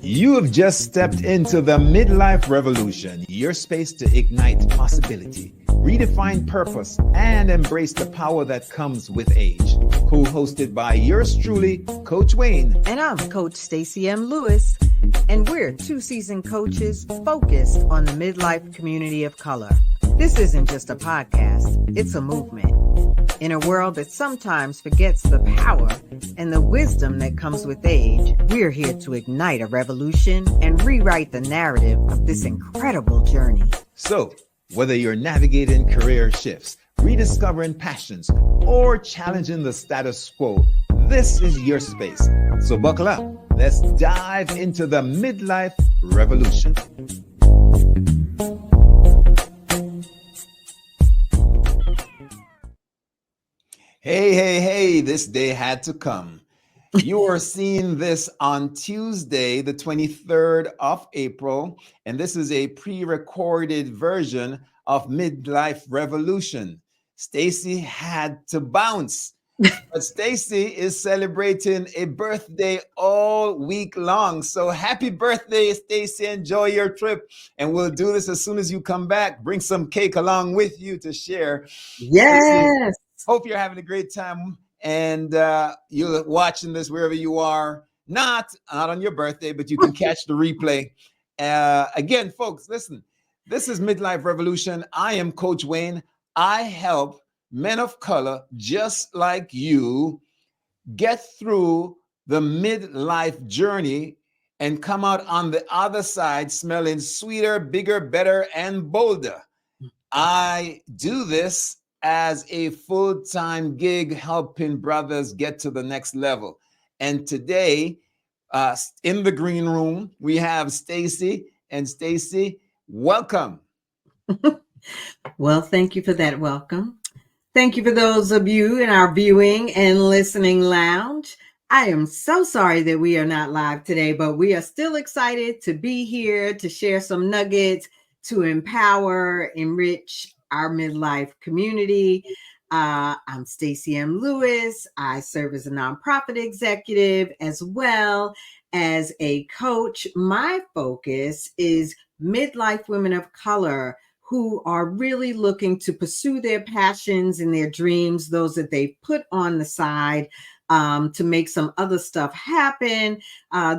You have just stepped into the Midlife Revolution, your space to ignite possibility, redefine purpose, and embrace the power that comes with age. Co-hosted by yours truly, Coach Wayne. And I'm Coach Stacy M. Lewis, and we're two seasoned coaches focused on the midlife community of color. This isn't just a podcast, it's a movement. In a world that sometimes forgets the power and the wisdom that comes with age, we're here to ignite a revolution and rewrite the narrative of this incredible journey. So, whether you're navigating career shifts, rediscovering passions, or challenging the status quo, this is your space. So buckle up. Let's dive into the Midlife Revolution. Hey, this day had to come. You are seeing this on Tuesday, the 23rd of April, and this is a pre-recorded version of Midlife Revolution. Stacy had to bounce, but Stacy is celebrating a birthday all week long. So happy birthday, Stacy. Enjoy your trip, and we'll do this as soon as you come back. Bring some cake along with you to share. Yes. Stacy, hope you're having a great time, and you're watching this wherever you are. Not on your birthday, but you can catch the replay. Again, folks, listen, this is Midlife Revolution. I am Coach Wayne. I help men of color just like you get through the midlife journey and come out on the other side smelling sweeter, bigger, better, and bolder. I do this as a full-time gig helping brothers get to the next level. And today, in the green room, we have Stacy. And Stacy, welcome. Well, thank you for that welcome. Thank you for those of you in our viewing and listening lounge. I am so sorry that we are not live today, but we are still excited to be here to share some nuggets to empower, enrich our midlife community. I'm Stacy M. Lewis. I serve as a nonprofit executive as well as a coach. My focus is midlife women of color who are really looking to pursue their passions and their dreams, those that they put on the side to make some other stuff happen,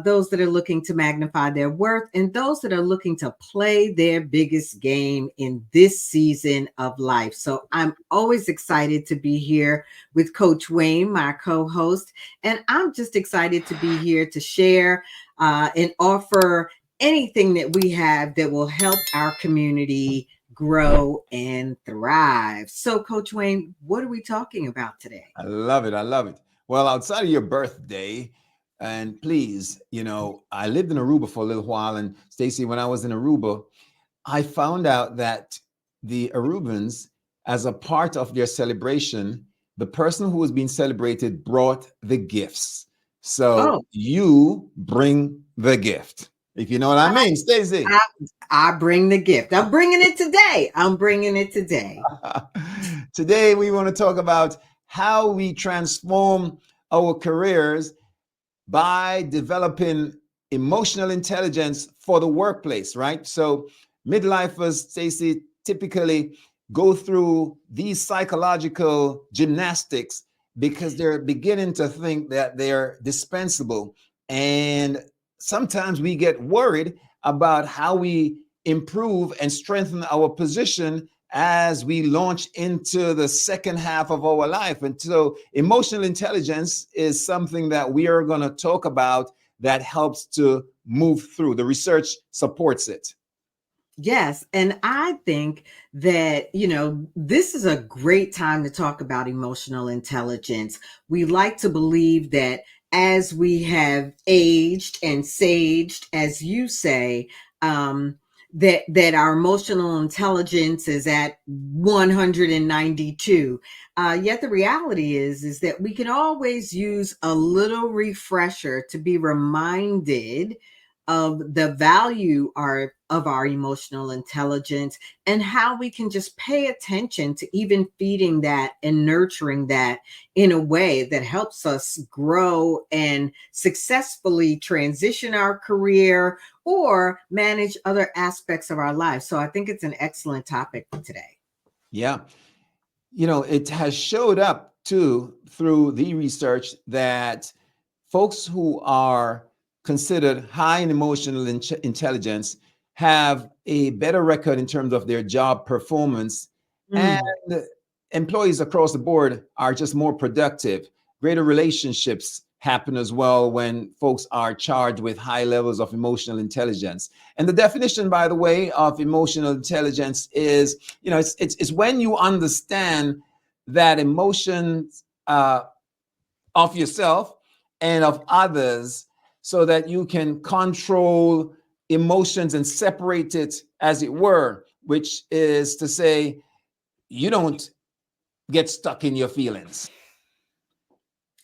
those that are looking to magnify their worth, and those that are looking to play their biggest game in this season of life. So I'm always excited to be here with Coach Wayne, my co-host, and I'm just excited to be here to share and offer anything that we have that will help our community grow and thrive. So, Coach Wayne, what are we talking about today? I love it. Well, outside of your birthday, and please, I lived in Aruba for a little while. And Stacy, when I was in Aruba, I found out that the Arubans, as a part of their celebration, the person who was being celebrated brought the gifts. So you bring the gift. If you know what I mean, Stacy. I bring the gift. I'm bringing it today. Today, we want to talk about how we transform our careers by developing emotional intelligence for the workplace, right? So midlifers, Stacy, typically go through these psychological gymnastics because they're beginning to think that they're dispensable. And sometimes we get worried about how we improve and strengthen our position as we launch into the second half of our life. And so emotional intelligence is something that we are going to talk about that helps to move through. The research supports it. Yes. And I think that, this is a great time to talk about emotional intelligence. We like to believe that as we have aged and saged, as you say, that our emotional intelligence is at 192. Yet the reality is that we can always use a little refresher to be reminded of the value our of our emotional intelligence, and how we can just pay attention to even feeding that and nurturing that in a way that helps us grow and successfully transition our career or manage other aspects of our life. So I think it's an excellent topic for today. Yeah. It has showed up too through the research that folks who are considered high in emotional intelligence have a better record in terms of their job performance, and Mm. employees across the board are just more productive. Greater relationships happen as well when folks are charged with high levels of emotional intelligence. And the definition, by the way, of emotional intelligence is, it's when you understand that emotions of yourself and of others, so that you can control emotions and separate it, as it were, which is to say, you don't get stuck in your feelings.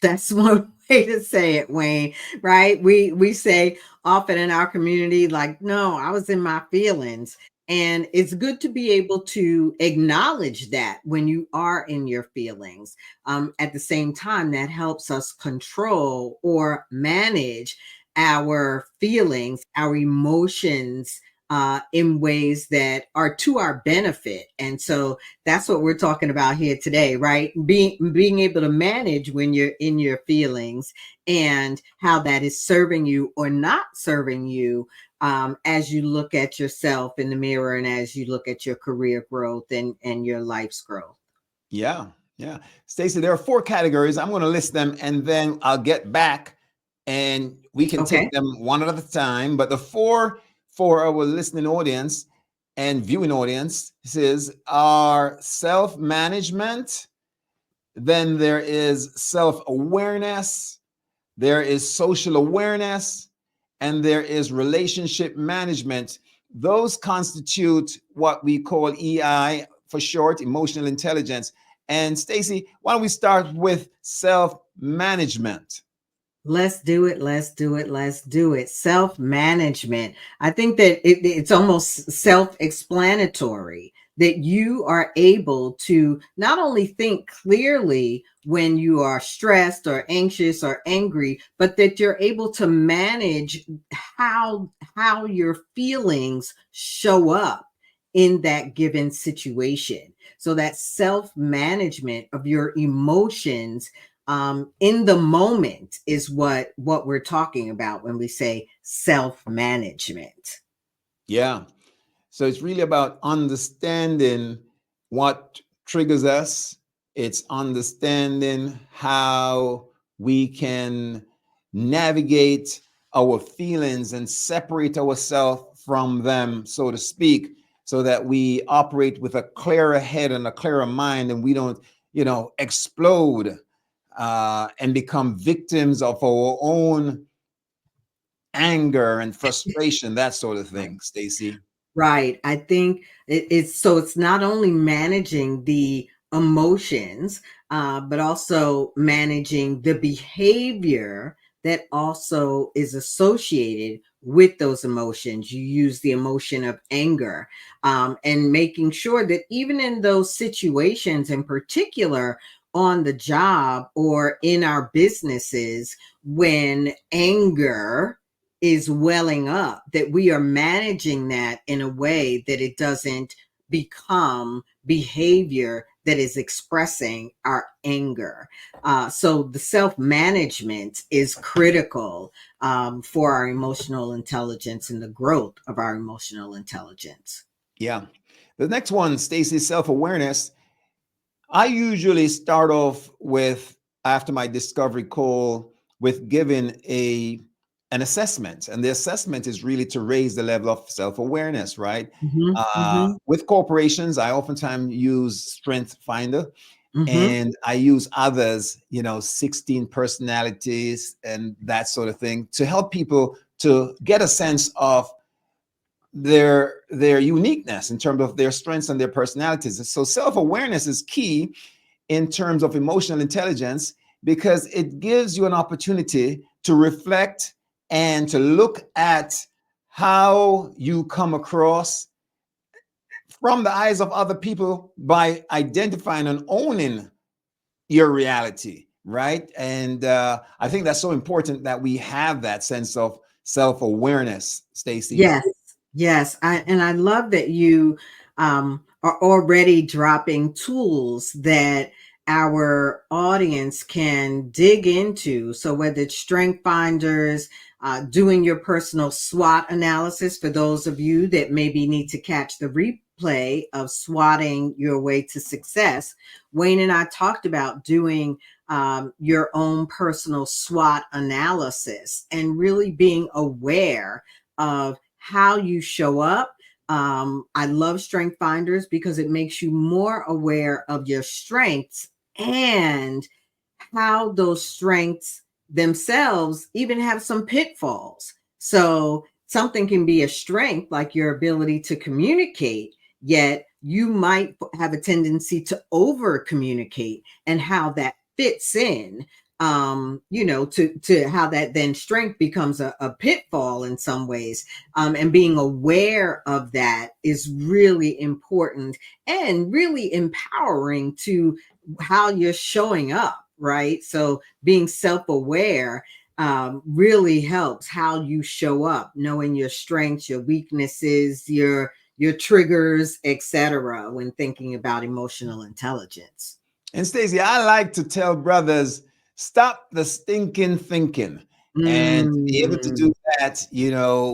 That's one way to say it, Wayne, right? We say often in our community, like, no, I was in my feelings. And it's good to be able to acknowledge that when you are in your feelings. At the same time, that helps us control or manage our feelings, our emotions, in ways that are to our benefit. And so that's what we're talking about here today, right? Being able to manage when you're in your feelings and how that is serving you or not serving you, as you look at yourself in the mirror and as you look at your career growth and your life's growth. Yeah, yeah. Stacy, there are four categories. I'm going to list them and then I'll get back and we can take Okay. them one at a time. But the four for our listening audience and viewing audience is our self management, then there is self awareness, there is social awareness, and there is relationship management. Those constitute what we call EI for short, emotional intelligence. And Stacy, why don't we start with self management? Let's do it. Let's do it. Let's do it. Self management. I think that it's almost self explanatory that you are able to not only think clearly when you are stressed or anxious or angry, but that you're able to manage how your feelings show up in that given situation. So that self management of your emotions, in the moment, is what we're talking about when we say self management. Yeah. So it's really about understanding what triggers us. It's understanding how we can navigate our feelings and separate ourselves from them, so to speak, so that we operate with a clearer head and a clearer mind, and we don't, explode and become victims of our own anger and frustration, that sort of thing, Stacy. Right. I think it's not only managing the emotions, but also managing the behavior that also is associated with those emotions. You use the emotion of anger, and making sure that even in those situations, in particular on the job or in our businesses, when anger is welling up, that we are managing that in a way that it doesn't become behavior that is expressing our anger. So the self management is critical, for our emotional intelligence and the growth of our emotional intelligence. Yeah. The next one, Stacy, self awareness. I usually start off with, after my discovery call, with giving an assessment, and the assessment is really to raise the level of self awareness, right? Hmm. Hmm. With corporations, I oftentimes use Strength Finder, Hmm. and I use others, 16 personalities and that sort of thing, to help people to get a sense of their uniqueness in terms of their strengths and their personalities. So self-awareness is key in terms of emotional intelligence, because it gives you an opportunity to reflect and to look at how you come across from the eyes of other people by identifying and owning your reality, right? And I think that's so important that we have that sense of self-awareness, Stacy. Yes, yes. I love that you are already dropping tools that our audience can dig into. So whether it's strength finders, doing your personal SWOT analysis for those of you that maybe need to catch the replay of swatting your way to success. Wayne and I talked about doing your own personal SWOT analysis and really being aware of how you show up. I love Strength Finders because it makes you more aware of your strengths and how those strengths themselves even have some pitfalls. So something can be a strength, like your ability to communicate, yet you might have a tendency to over communicate, and how that fits in, to how that then strength becomes a pitfall in some ways. And being aware of that is really important and really empowering to how you're showing up, right? So being self-aware really helps how you show up, knowing your strengths, your weaknesses, your triggers, etc. when thinking about emotional intelligence. And Stacey, I like to tell brothers, stop the stinking thinking. And to be able to Mm, do that,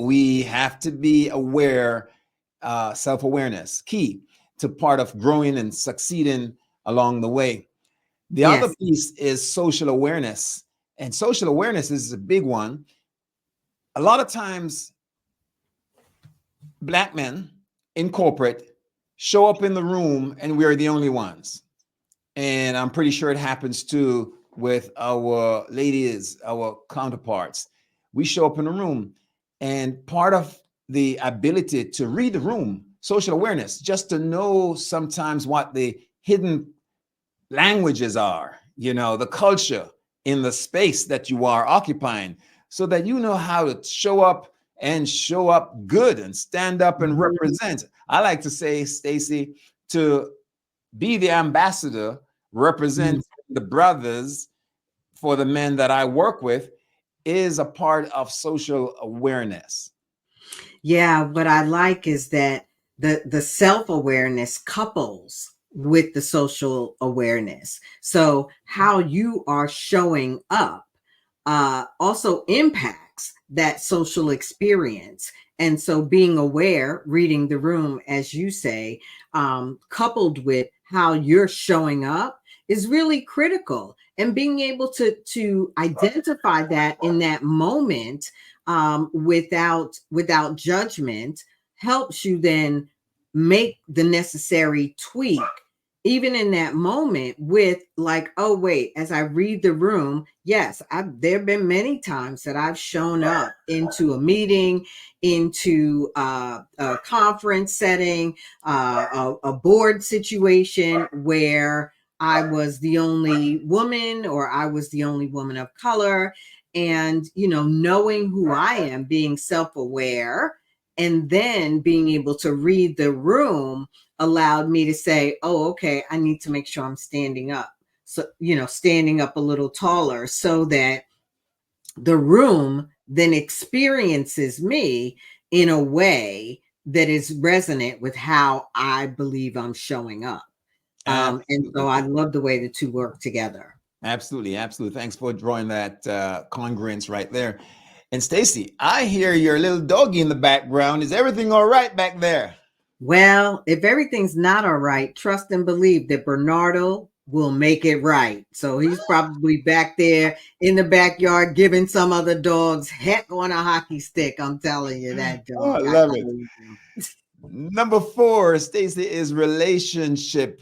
we have to be aware, self-awareness, key to part of growing and succeeding along the way. The other yes. piece is social awareness. And social awareness is a big one. A lot of times, Black men in corporate show up in the room and we are the only ones. And I'm pretty sure it happens too with our ladies, our counterparts. We show up in a room, and part of the ability to read the room, social awareness, just to know sometimes what the hidden languages are, the culture in the space that you are occupying, so that you know how to show up and show up good and stand up and Mhm. represent. I like to say, Stacy, to be the ambassador, represent Mm. the brothers for the men that I work with is a part of social awareness. Yeah, what I like is that the self-awareness couples with the social awareness. So how you are showing up also impacts that social experience. And so being aware, reading the room, as you say, coupled with how you're showing up is really critical. And being able to identify that in that moment, without judgment, helps you then make the necessary tweak even in that moment, with like, oh wait, as I read the room, yes, there have been many times that I've shown up into a meeting, into a conference setting, a board situation where I was the only woman or I was the only woman of color. And, knowing who I am, being self-aware, and then being able to read the room allowed me to say, oh, okay, I need to make sure I'm standing up. So, standing up a little taller so that the room then experiences me in a way that is resonant with how I believe I'm showing up. And so Absolutely. I love the way the two work together. Absolutely. Absolutely. Thanks for drawing that congruence right there. And Stacy, I hear your little doggy in the background. Is everything all right back there? Well, if everything's not all right, trust and believe that Bernardo will make it right. So he's probably back there in the backyard giving some other dog's heck on a hockey stick. I'm telling you, that Oh, I dog. I love it. believe him. Number four, Stacy, is relationship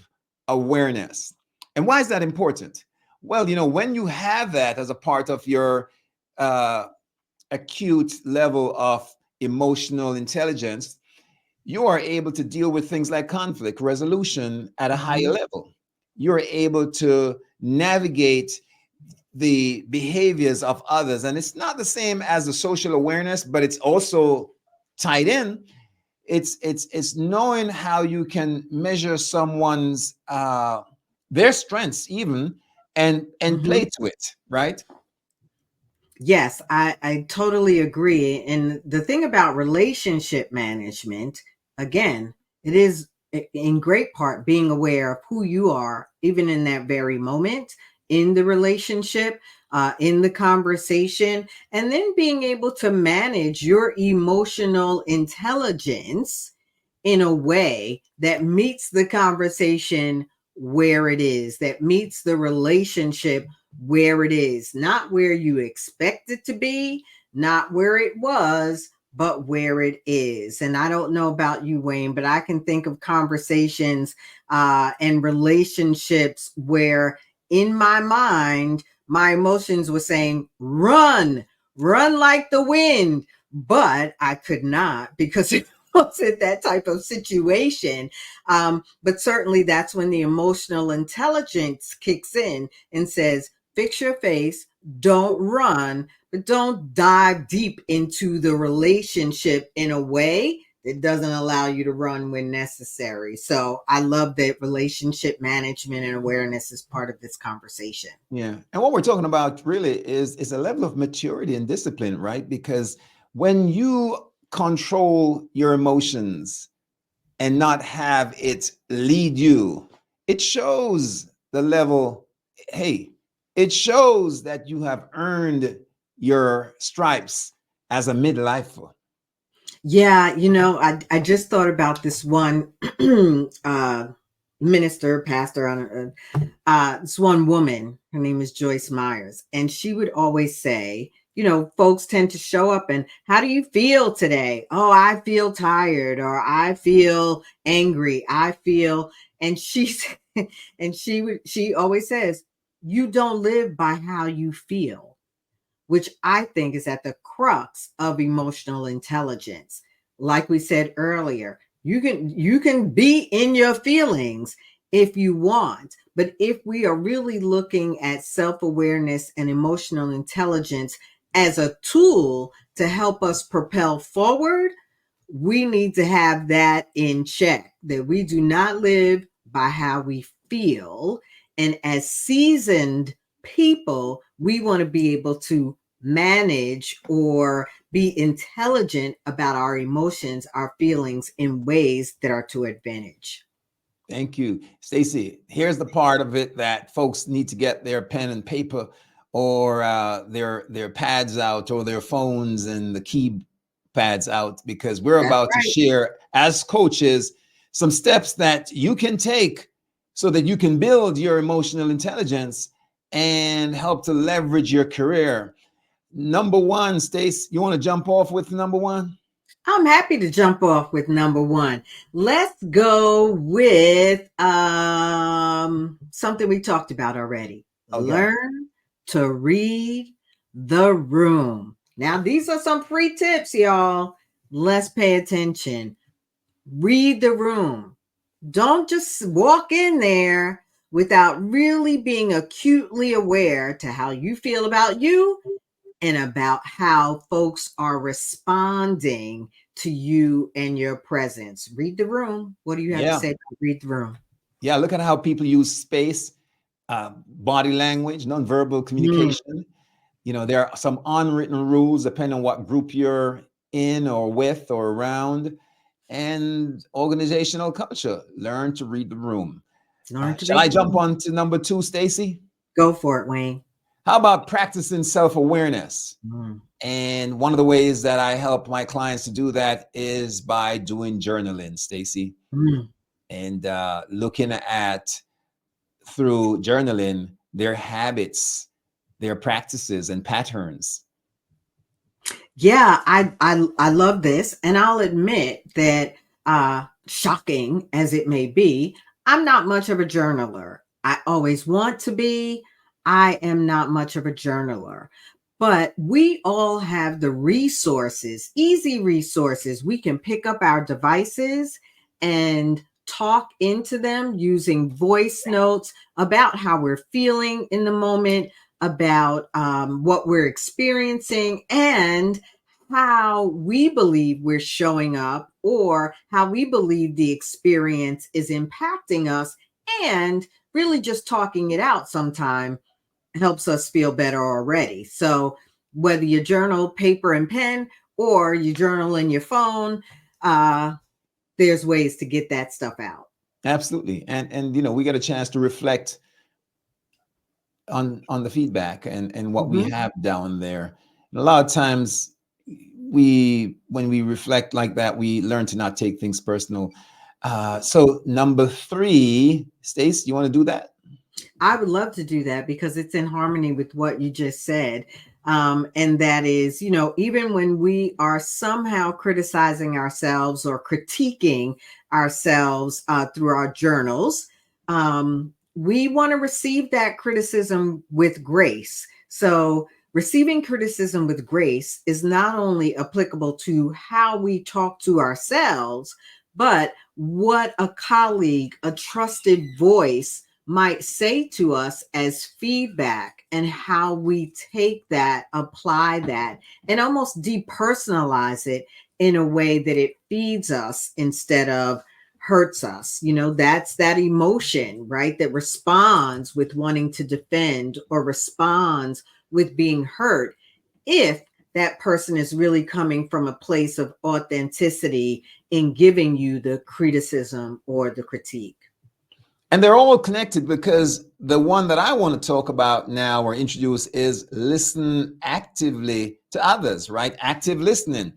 awareness. And why is that important? Well, when you have that as a part of your uh, acute level of emotional intelligence, you are able to deal with things like conflict resolution at a higher Mhm. level. You're able to navigate the behaviors of others. And it's not the same as the social awareness, but it's also tied in. It's knowing how you can measure someone's their strengths even and Mhm. play to it, right? Yes, I totally agree. And the thing about relationship management, again, it is in great part being aware of who you are, even in that very moment in the relationship, in the conversation, and then being able to manage your emotional intelligence in a way that meets the conversation where it is, that meets the relationship where it is, not where you expect it to be, not where it was, but where it is. And I don't know about you, Wayne, but I can think of conversations and relationships where in my mind, my emotions were saying, run, run like the wind. But I could not because it wasn't that type of situation. But certainly that's when the emotional intelligence kicks in and says, fix your face, don't run, but don't dive deep into the relationship in a way that doesn't allow you to run when necessary. So I love that relationship management and awareness is part of this conversation. Yeah. And what we're talking about really is a level of maturity and discipline, right? Because when you control your emotions and not have it lead you, it shows the level, hey, it shows that you have earned your stripes as a midlifer. Yeah, I just thought about this one minister, pastor on this one woman. Her name is Joyce Myers, and she would always say, folks tend to show up and how do you feel today? Oh, I feel tired, or I feel angry. I feel, and she's, and she always says, you don't live by how you feel, which I think is at the crux of emotional intelligence. Like we said earlier, you can be in your feelings if you want, but if we are really looking at self-awareness and emotional intelligence as a tool to help us propel forward, we need to have that in check, that we do not live by how we feel. And as seasoned people, we want to be able to manage or be intelligent about our emotions, our feelings in ways that are to advantage. Thank you, Stacy. Here's the part of it that folks need to get their pen and paper or their pads out or their phones and the keypads out because we're That's about to right. share as coaches some steps that you can take so that you can build your emotional intelligence and help to leverage your career. Number one, Stace, you want to jump off with number one? I'm happy to jump off with number one. Let's go with something we talked about already. Okay. Learn to read the room. Now, these are some free tips, y'all. Let's pay attention. Read the room. Don't just walk in there without really being acutely aware to how you feel about you and about how folks are responding to you and your presence. Read the room. What do you have to Yeah. say about read the room? Yeah. Look at how people use space, body language, nonverbal Mm, communication. There are some unwritten rules depending on what group you're in or with or around, and organizational culture. Learn to read the room. learn to Shall read I the jump room. on to number two, Stacy? Go for it, Wayne. How about practicing self-awareness? Mm, And one of the ways that I help my clients to do that is by doing journaling, Stacy, mm. and looking at through journaling their habits, their practices and patterns. Yeah, I love this, and I'll admit that shocking as it may be, I'm not much of a journaler. I always want to be. I am not much of a journaler. But we all have the resources, easy resources. We can pick up our devices and talk into them using voice notes about how we're feeling in the moment, about what we're experiencing, and how we believe we're showing up or how we believe the experience is impacting us, and really just talking it out sometime helps us feel better already. So whether you journal paper and pen or you journal in your phone, there's ways to get that stuff out. Absolutely. And we get a chance to reflect on the feedback and what we Mhm. have down there. And a lot of times when we reflect like that, we learn to not take things personal. So number 3, Stace, you want to do that? I would love to do that because it's in harmony with what you just said. And that is, even when we are somehow criticizing ourselves or critiquing ourselves through our journals, we want to receive that criticism with grace. So, receiving criticism with grace is not only applicable to how we talk to ourselves, but what a colleague, a trusted voice, might say to us as feedback, and how we take that, apply that, and almost depersonalize it in a way that it feeds us instead of hurts us. That's that emotion, right? That responds with wanting to defend or responds with being hurt. If that person is really coming from a place of authenticity in giving you the criticism or the critique. And they're all connected, because the one that I want to talk about now or introduce is listen actively to others, right? Active listening.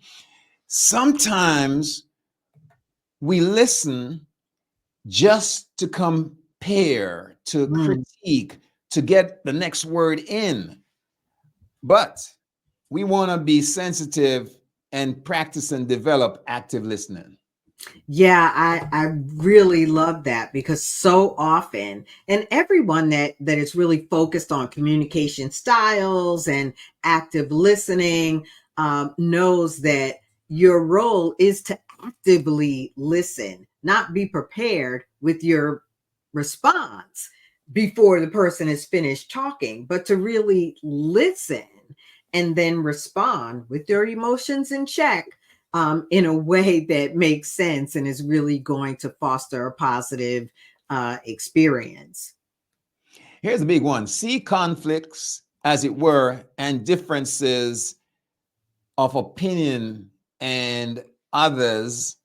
Sometimes we listen just to compare, to Mm. critique, to get the next word in. But we want to be sensitive and practice and develop active listening. Yeah, I really love that because so often, and everyone that is really focused on communication styles and active listening knows that your role is to actively listen, not be prepared with your response before the person is finished talking, but to really listen and then respond with your emotions in check, in a way that makes sense and is really going to foster a positive experience. Here's a big one: see conflicts, as it were, and differences of opinion and others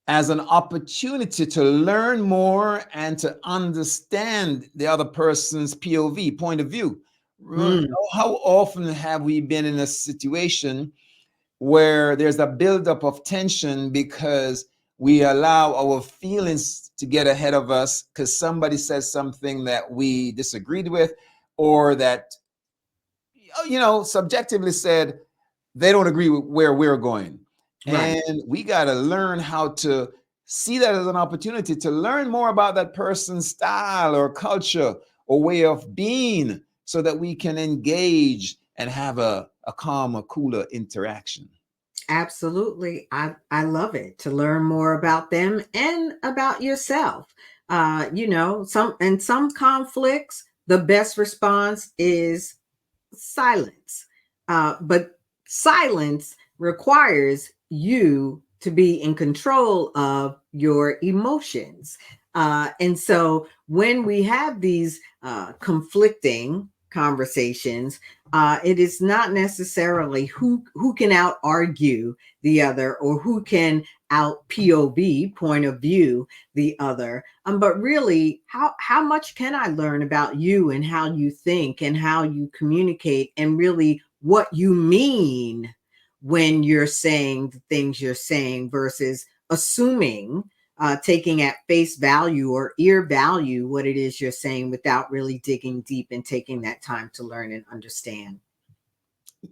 as an opportunity to learn more and to understand the other person's POV, point of view. Mm, How often have we been in a situation where there's a buildup of tension because we allow our feelings to get ahead of us because somebody says something that we disagreed with, or that subjectively said they don't agree with where we're going. right. And we got to learn how to see that as an opportunity to learn more about that person's style or culture or way of being, so that we can engage and have a calmer, cooler interaction. Absolutely. I love it to learn more about them and about yourself. Some conflicts, the best response is silence. But silence requires you to be in control of your emotions. And so when we have these conflicting conversations, it is not necessarily who can out argue the other or who can out POV, point of view, the other, but really how much can I learn about you and how you think and how you communicate and really what you mean when you're saying the things you're saying versus assuming, taking at face value or ear value what it is you're saying without really digging deep and taking that time to learn and understand.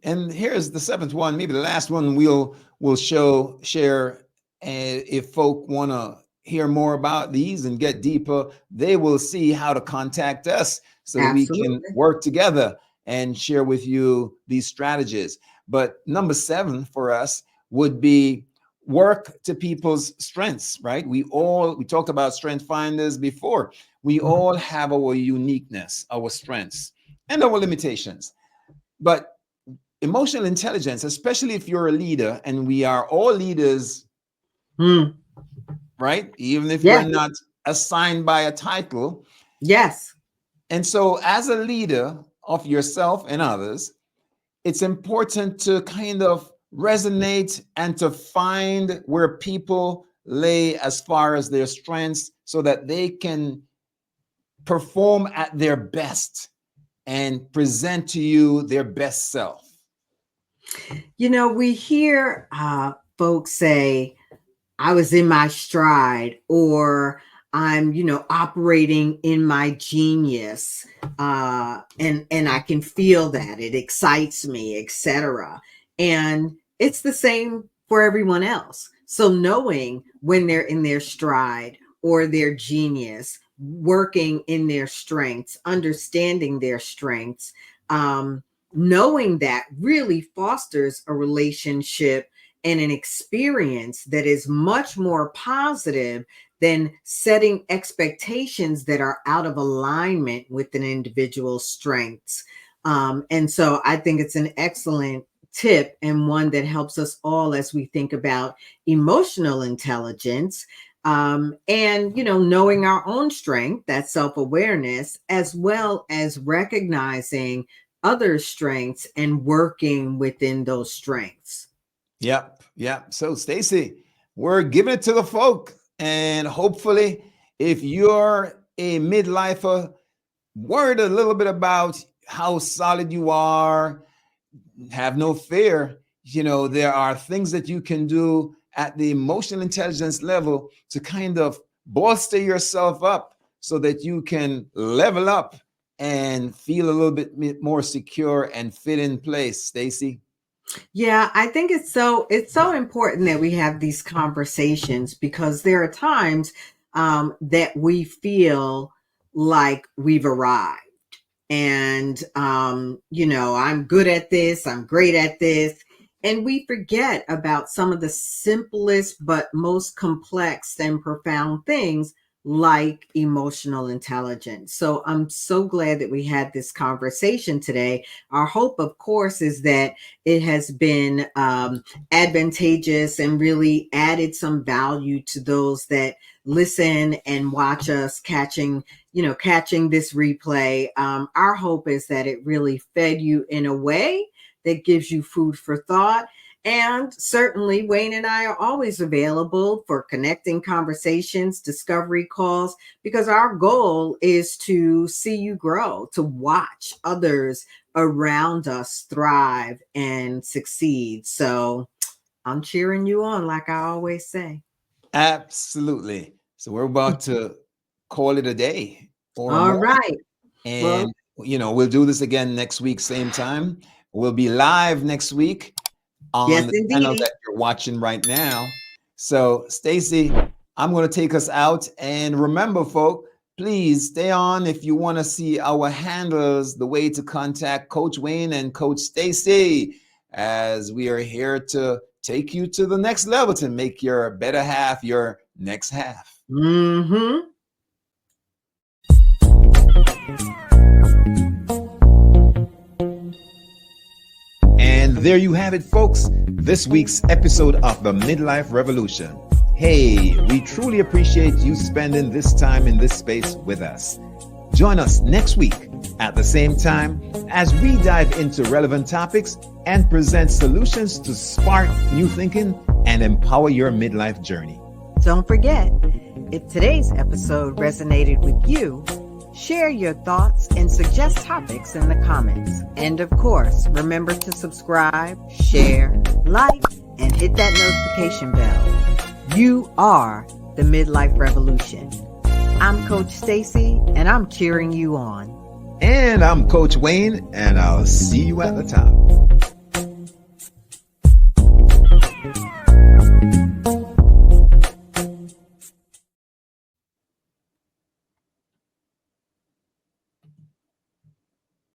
And here's the 7th one, maybe the last one we'll share. And if folk want to hear more about these and get deeper, they will see how to contact us so that we can Absolutely. work together and share with you these strategies. But number 7 for us would be work to people's strengths, right? We talked about strength finders before. We all have our uniqueness, our strengths, and our limitations. But emotional intelligence, especially if you're a leader, and we are all leaders, right? Even if we're Yes. not assigned by a title. Yes. And so, as a leader of yourself and others, it's important to kind of resonate and to find where people lay as far as their strengths so that they can perform at their best and present to you their best self. We hear folks say, I was in my stride, or I'm, operating in my genius. And I can feel that it excites me, etc. And it's the same for everyone else. So knowing when they're in their stride or their genius, working in their strengths, understanding their strengths, knowing that really fosters a relationship and an experience that is much more positive than setting expectations that are out of alignment with an individual's strengths. And so I think it's an excellent tip, and one that helps us all as we think about emotional intelligence. And knowing our own strength, that self-awareness, as well as recognizing other strengths and working within those strengths. Yep. So, Stacy, we're giving it to the folk. And hopefully, if you're a midlifer, worried a little bit about how solid you are, have no fear. There are things that you can do at the emotional intelligence level to kind of bolster yourself up so that you can level up and feel a little bit more secure and fit in place, Stacy. Yeah, I think it's so important that we have these conversations, because there are times that we feel like we've arrived, and I'm good at this, I'm great at this, and we forget about some of the simplest but most complex and profound things, like emotional intelligence. So I'm so glad that we had this conversation today. Our hope, of course, is that it has been advantageous and really added some value to those that listen and watch us, catching this replay. Our hope is that it really fed you in a way that gives you food for thought. And certainly, Wayne and I are always available for connecting conversations, discovery calls, because our goal is to see you grow, to watch others around us thrive and succeed. So I'm cheering you on, like I always say. Absolutely. So we're about to call it a day or a All morning. right. And, we'll do this again next week, same time. We'll be live next week on Yes, the channel indeed. that you're watching right now. So, Stacy, I'm going to take us out. And remember, folk, please stay on if you want to see our handles, the way to contact Coach Wayne and Coach Stacy, as we are here to take you to the next level to make your better half your next half. Mm-hmm. And there you have it, folks. This week's episode of the Midlife Revolution. Hey, we truly appreciate you spending this time in this space with us. Join us next week at the same time as we dive into relevant topics and present solutions to spark new thinking and empower your midlife journey. Don't forget, if today's episode resonated with you, share your thoughts and suggest topics in the comments. And of course, remember to subscribe, share, like, and hit that notification bell. You are the Midlife Revolution. I'm Coach Stacy, and I'm cheering you on. And I'm Coach Wayne, and I'll see you at the top.